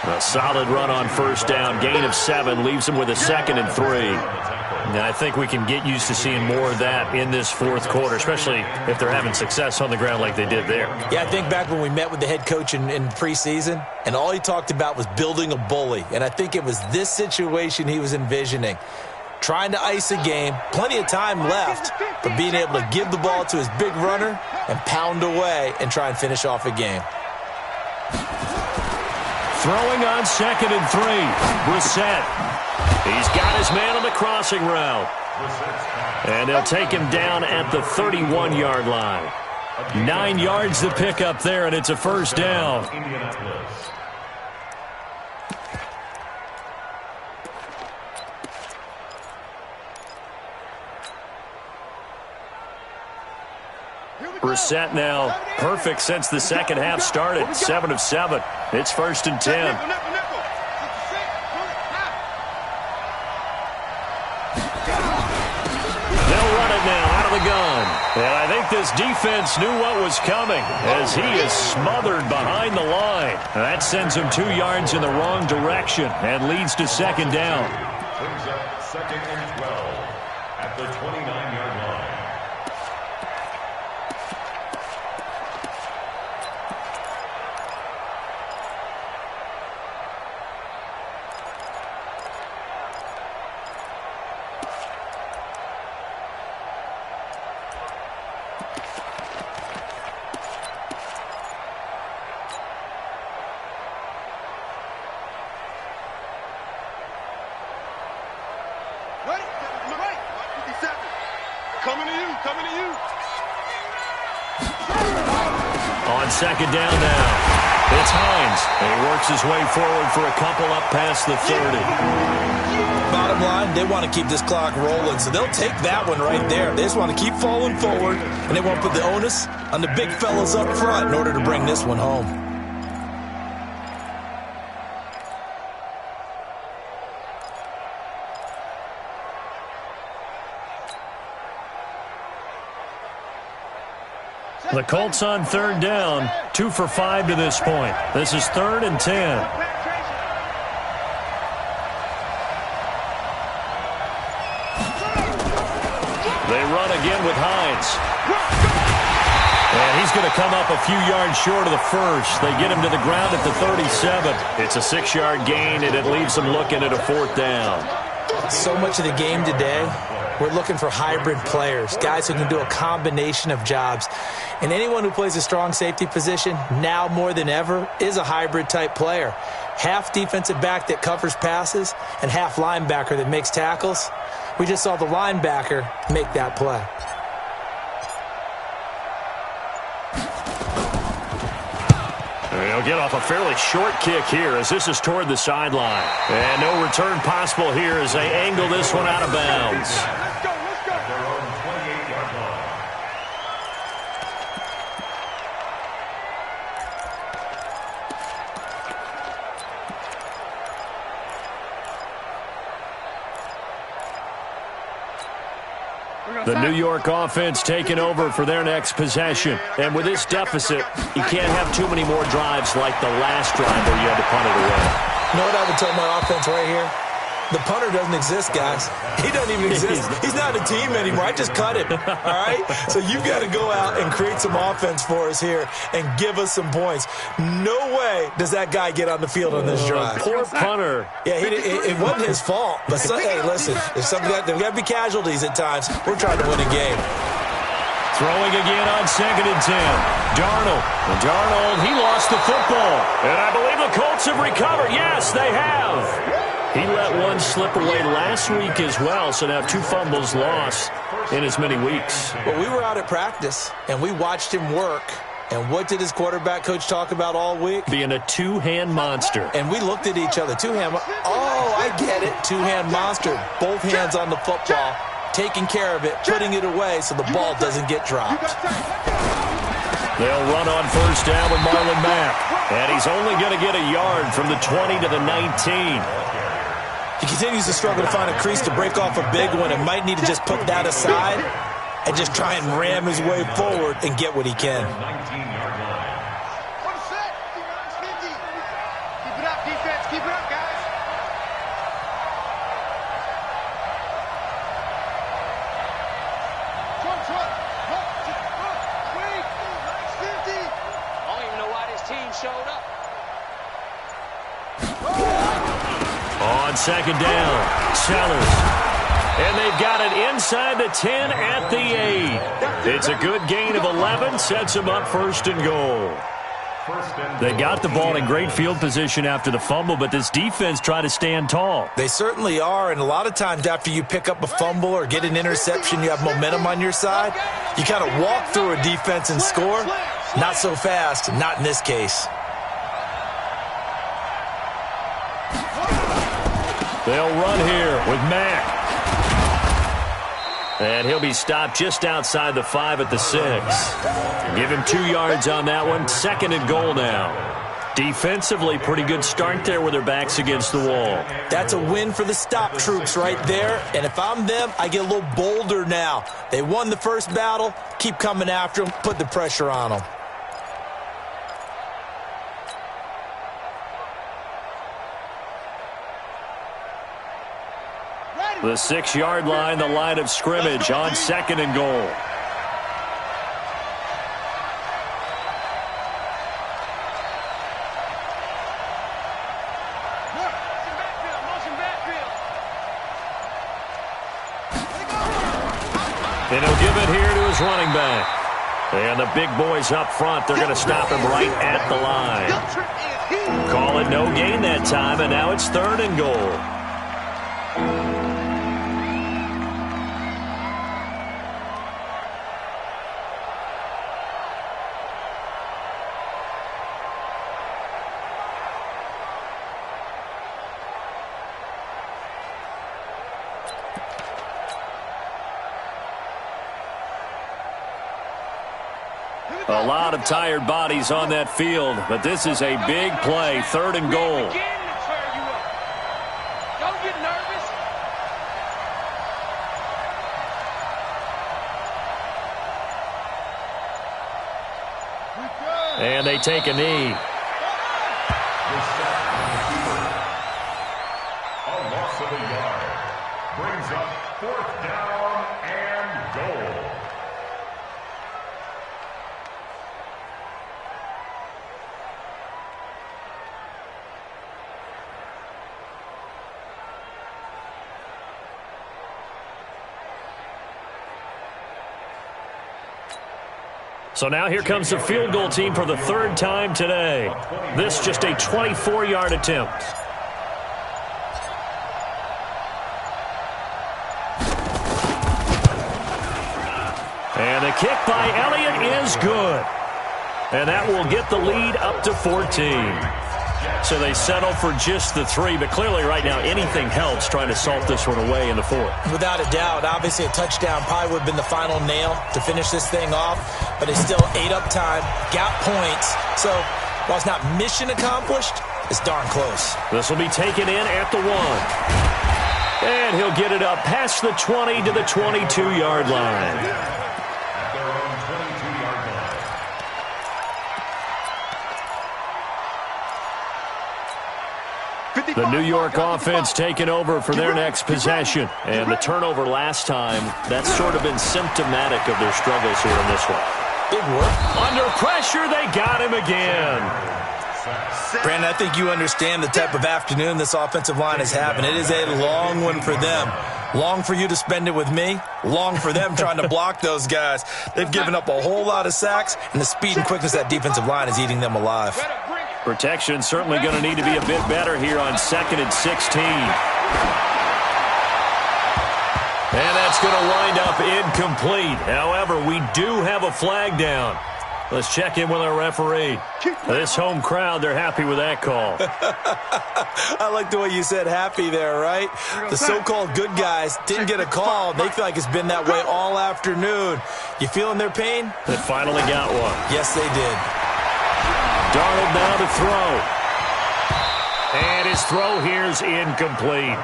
A solid run on 1st down. Gain of 7 leaves him with a 2nd and 3. Yeah, I think we can get used to seeing more of that in this fourth quarter, especially if they're having success on the ground like they did there. Yeah, I think back when we met with the head coach in preseason, and all he talked about was building a bully. And I think it was this situation he was envisioning. Trying to ice a game, plenty of time left, but being able to give the ball to his big runner and pound away and try and finish off a game. Throwing on 2nd and 3. Brissett. He's got his man on the crossing route. And they'll take him down at the 31-yard line. 9 yards to pick up there, and it's a first down. Brissett now perfect since the second half started. 7 of 7. It's 1st and 10. Gun. And I think this defense knew what was coming as he is smothered behind the line. That sends him 2 yards in the wrong direction and leads to 2nd down. Brings up 2nd and 12 at the 29-yard line. On 2nd down now, it's Hines. And he works his way forward for a couple up past the 30. Bottom line, they want to keep this clock rolling, so they'll take that one right there. They just want to keep falling forward, and they want to put the onus on the big fellas up front in order to bring this one home. The Colts on 3rd down, 2 for 5 to this point. This is 3rd and 10. They run again with Hines. And he's going to come up a few yards short of the first. They get him to the ground at the 37. It's a 6-yard gain, and it leaves them looking at a 4th down. So much of the game today, we're looking for hybrid players, guys who can do a combination of jobs. And anyone who plays a strong safety position, now more than ever, is a hybrid-type player. Half defensive back that covers passes and half linebacker that makes tackles. We just saw the linebacker make that play. They'll get off a fairly short kick here as this is toward the sideline. And no return possible here as they angle this one out of bounds. The New York offense taking over for their next possession. And with this deficit, you can't have too many more drives like the last drive where you had to punt it away. You know what I would tell my offense right here? The punter doesn't exist, guys. He doesn't even exist. He's not a team anymore. I just cut him, all right? So you've got to go out and create some offense for us here and give us some points. No way does that guy get on the field on this drive. Poor punter. Yeah, it wasn't his fault. But, hey, listen, there's got to be casualties at times. We're trying to win a game. Throwing again on 2nd and 10. Darnold, he lost the football. And I believe the Colts have recovered. Yes, they have. He let one slip away last week as well, so now 2 fumbles lost in as many weeks. Well, we were out at practice, and we watched him work. And what did his quarterback coach talk about all week? Being a 2-hand monster. And we looked at each other. 2-hand. Oh, I get it. 2-hand monster. Both hands on the football, taking care of it, putting it away so the ball doesn't get dropped. They'll run on 1st down with Marlon Mack. And he's only going to get a yard from the 20 to the 19. He continues to struggle to find a crease to break off a big one and might need to just put that aside and just try and ram his way forward and get what he can. Keep it up, defense. Keep it up, guys. On second down, Sellers. And they've got it inside the 10 at the 8. It's a good gain of 11, sets them up first and goal. They got the ball in great field position after the fumble, but this defense tried to stand tall. They certainly are, and a lot of times after you pick up a fumble or get an interception, you have momentum on your side. You kind of walk through a defense and score. Not so fast, not in this case. They'll run here with Mack. And he'll be stopped just outside the 5 at the 6. Give him 2 yards on that one. Second and goal now. Defensively, pretty good start there with their backs against the wall. That's a win for the stop troops right there. And if I'm them, I get a little bolder now. They won the first battle. Keep coming after them. Put the pressure on them. The 6-yard line, the line of scrimmage on second and goal. And he'll give it here to his running back. And the big boys up front, they're going to stop him right at the line. Call it no gain that time, and now it's third and goal. A lot of tired bodies on that field, but this is a big play, third and goal. Don't get nervous. And they take a knee. A loss of a yard. Brings up fourth down and goal. So now here comes the field goal team for the third time today. This just a 24-yard attempt. And the kick by Elliott is good. And that will get the lead up to 14. So they settle for just the 3, but clearly right now anything helps trying to salt this one away in the 4th. Without a doubt, obviously a touchdown probably would have been the final nail to finish this thing off, but it's still ate up time, got points. So while it's not mission accomplished, it's darn close. This will be taken in at the 1. And he'll get it up past the 20 to the 22-yard line. The New York offense taking over for their next possession. And the turnover last time, that's sort of been symptomatic of their struggles here in this one. Big work. Under pressure, they got him again. Brandon, I think you understand the type of afternoon this offensive line is having. It is a long one for them. Long for you to spend it with me. Long for them trying to block those guys. They've given up a whole lot of sacks, and the speed and quickness of that defensive line is eating them alive. Protection certainly going to need to be a bit better here on 2nd and 16. And that's going to wind up incomplete. However, we do have a flag down. Let's check in with our referee. This home crowd, they're happy with that call. I like the way you said happy there, right? The so-called good guys didn't get a call. They feel like it's been that way all afternoon. You feeling their pain? They finally got one. Yes, they did. Darnold now to throw. And his throw here's incomplete.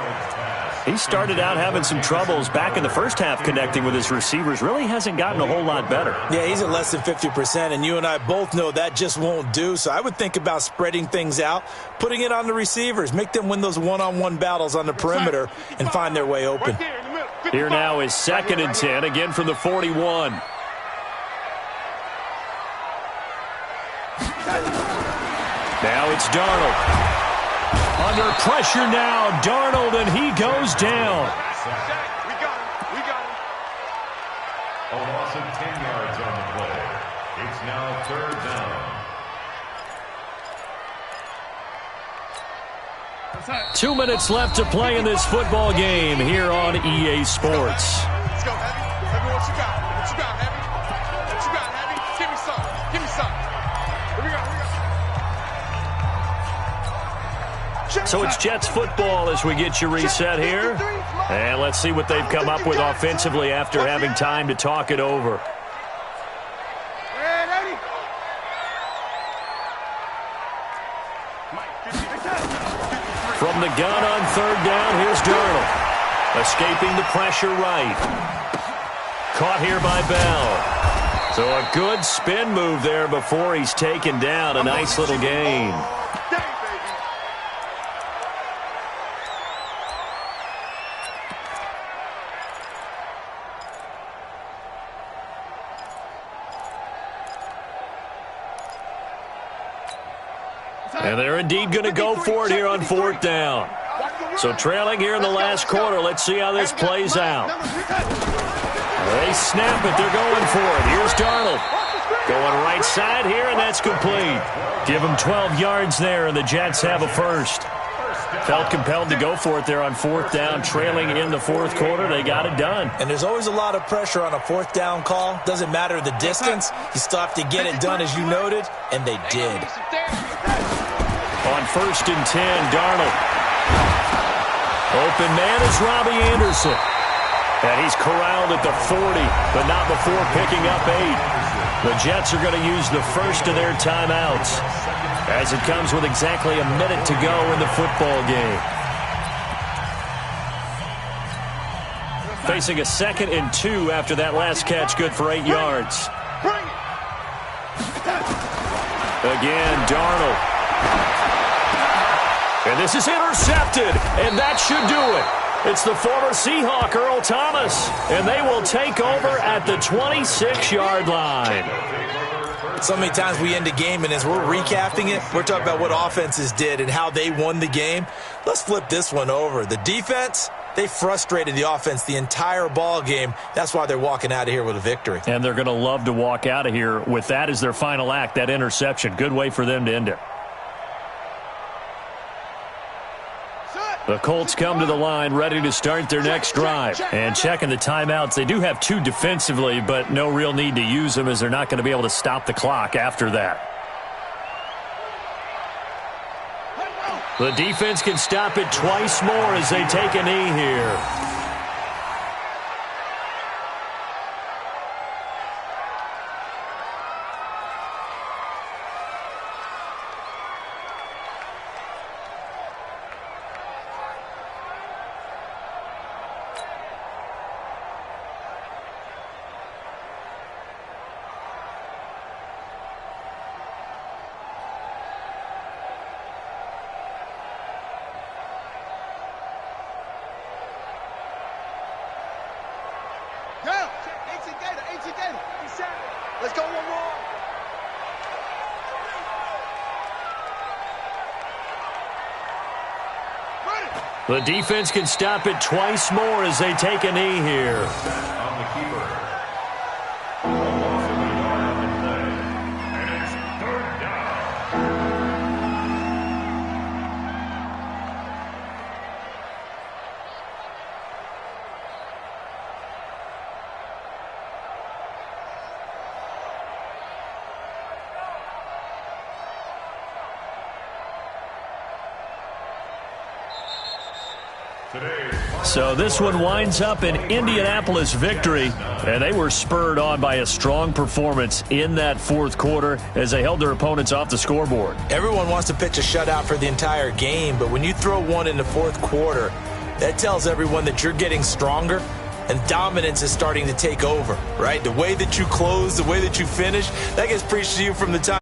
He started out having some troubles back in the first half connecting with his receivers. Really hasn't gotten a whole lot better. Yeah, he's at less than 50%, and you and I both know that just won't do. So I would think about spreading things out, putting it on the receivers, make them win those one-on-one battles on the perimeter and find their way open. Here now is 2nd and 10, again from the 41. Now it's Darnold. Under pressure now, Darnold, and he goes down. We got him. We got him. A loss of 10 yards on the play. It's now third down. 2 minutes left to play in this football game here on EA Sports. Let's go, Heavy. Heavy, what you got? What you got, Heavy? What you got, Heavy? Give me some. Give me some. Here we go. Here we go. So it's Jets football as we get you reset here. And let's see what they've come up with offensively after having time to talk it over. From the gun on third down, here's Darnold. Escaping the pressure right. Caught here by Bell. So a good spin move there before he's taken down. A nice little gain. And they're indeed going to go for it here on fourth down. So trailing here in the last quarter. Let's see how this plays out. They snap it. They're going for it. Here's Darnold. Going right side here, and that's complete. Give him 12 yards there, and the Jets have a first. Felt compelled to go for it there on fourth down. Trailing in the fourth quarter. They got it done. And there's always a lot of pressure on a fourth down call. Doesn't matter the distance. You still have to get it done, as you noted, and they did. On 1st and 10, Darnold. Open man is Robbie Anderson. And he's corralled at the 40, but not before picking up 8. The Jets are going to use the first of their timeouts as it comes with exactly a minute to go in the football game. Facing a 2nd and 2 after that last catch, good for 8 yards. Again, Darnold. And this is intercepted, and that should do it. It's the former Seahawk, Earl Thomas, and they will take over at the 26-yard line. So many times we end a game, and as we're recapping it, we're talking about what offenses did and how they won the game. Let's flip this one over. The defense, they frustrated the offense the entire ball game. That's why they're walking out of here with a victory. And they're going to love to walk out of here with that as their final act, that interception. Good way for them to end it. The Colts come to the line ready to start their next drive. And checking the timeouts, they do have 2 defensively, but no real need to use them as they're not going to be able to stop the clock after that. The defense can stop it twice more as they take a knee here. Let's go one more. The defense can stop it twice more as they take a knee here. On the keeper. A loss of a yard on the play. And it's third down. So this one winds up an Indianapolis victory, and they were spurred on by a strong performance in that fourth quarter as they held their opponents off the scoreboard. Everyone wants to pitch a shutout for the entire game, but when you throw one in the fourth quarter, that tells everyone that you're getting stronger and dominance is starting to take over, right? The way that you close, the way that you finish, that gets preached to you from the time